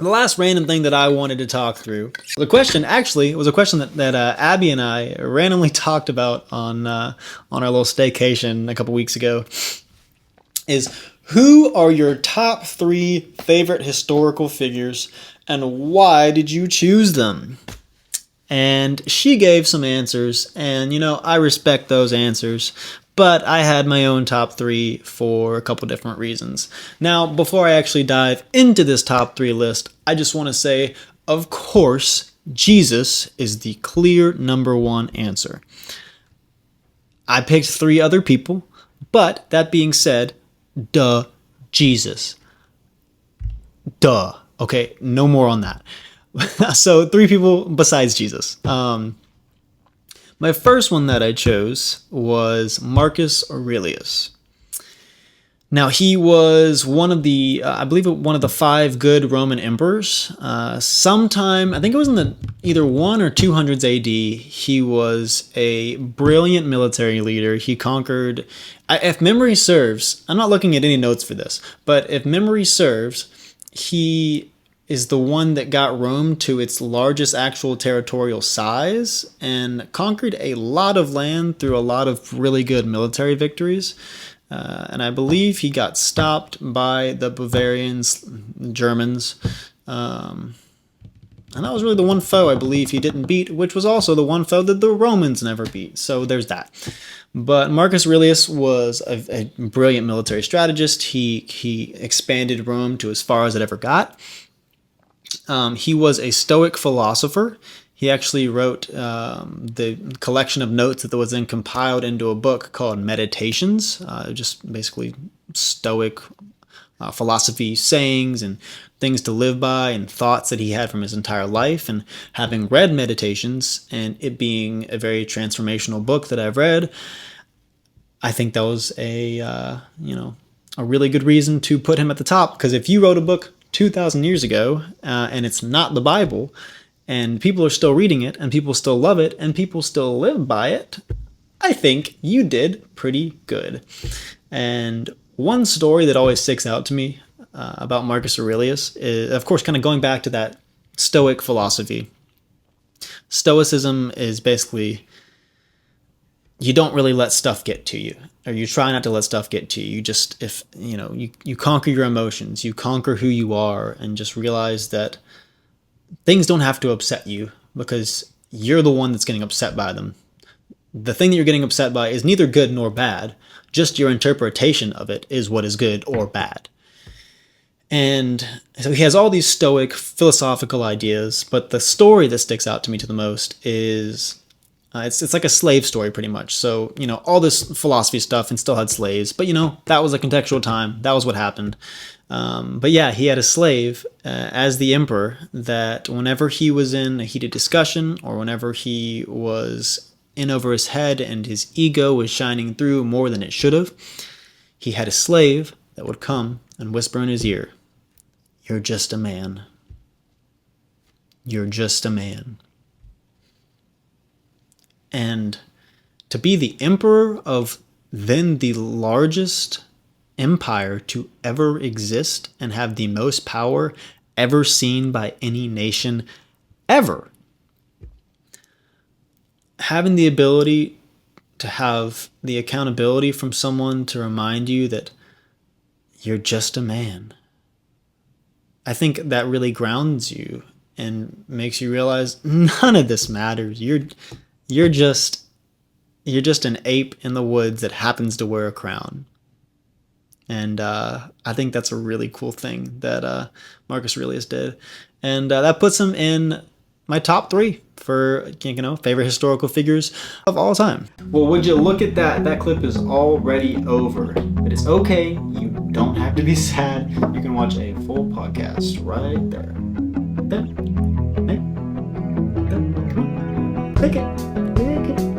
The last random thing that I wanted to talk through, the question actually was a question that Abby and I randomly talked about on our little staycation a couple weeks ago, is who are your top 3 favorite historical figures and why did you choose them? And she gave some answers, and I respect those answers, but I had my own top 3 for a couple different reasons. Now, before I actually dive into this top 3 list, I just want to say, of course, Jesus is the clear number 1 answer. I picked 3 other people, but that being said, duh, Jesus. Duh. Okay, no more on that. So 3 people besides Jesus. My first one that I chose was Marcus Aurelius. Now, he was one of the, I believe, one of the 5 good Roman emperors. Sometime, I think it was in the either 1 or 200s AD, he was a brilliant military leader. He conquered, if memory serves, I'm not looking at any notes for this, but if memory serves, he is the one that got Rome to its largest actual territorial size and conquered a lot of land through a lot of really good military victories. And I believe he got stopped by the Bavarians, Germans. And that was really the one foe I believe he didn't beat, which was also the one foe that the Romans never beat. So there's that. But Marcus Aurelius was a brilliant military strategist. He expanded Rome to as far as it ever got. He was a Stoic philosopher. He actually wrote the collection of notes that was then compiled into a book called Meditations, just basically Stoic philosophy sayings and things to live by and thoughts that he had from his entire life. And having read Meditations and it being a very transformational book that I've read, I think that was a really good reason to put him at the top. Because if you wrote a book 2,000 years ago and it's not the Bible, and people are still reading it, and people still love it, and people still live by it, I think you did pretty good. And one story that always sticks out to me about Marcus Aurelius is, of course, kind of going back to that Stoic philosophy. Stoicism is basically, you don't really let stuff get to you, or you try not to let stuff get to you. You just, you conquer your emotions, you conquer who you are, and just realize that things don't have to upset you because you're the one that's getting upset by them. The thing that you're getting upset by is neither good nor bad. Just your interpretation of it is what is good or bad. And so he has all these Stoic philosophical ideas, but the story that sticks out to me to the most is it's like a slave story pretty much. So, all this philosophy stuff and still had slaves, but that was a contextual time. That was what happened. But yeah, he had a slave as the emperor that whenever he was in a heated discussion or whenever he was in over his head and his ego was shining through more than it should have, he had a slave that would come and whisper in his ear, "You're just a man. You're just a man." And to be the emperor of then the largest empire to ever exist and have the most power ever seen by any nation ever, having the ability to have the accountability from someone to remind you that you're just a man, I think that really grounds you and makes you realize none of this matters. You're just an ape in the woods that happens to wear a crown. And I think that's a really cool thing that Marcus Aurelius did. And that puts him in my top 3 for, favorite historical figures of all time. Well, would you look at that? That clip is already over. But it's okay. You don't have to be sad. You can watch a full podcast right there. There. Hey. There. Come on. Take it.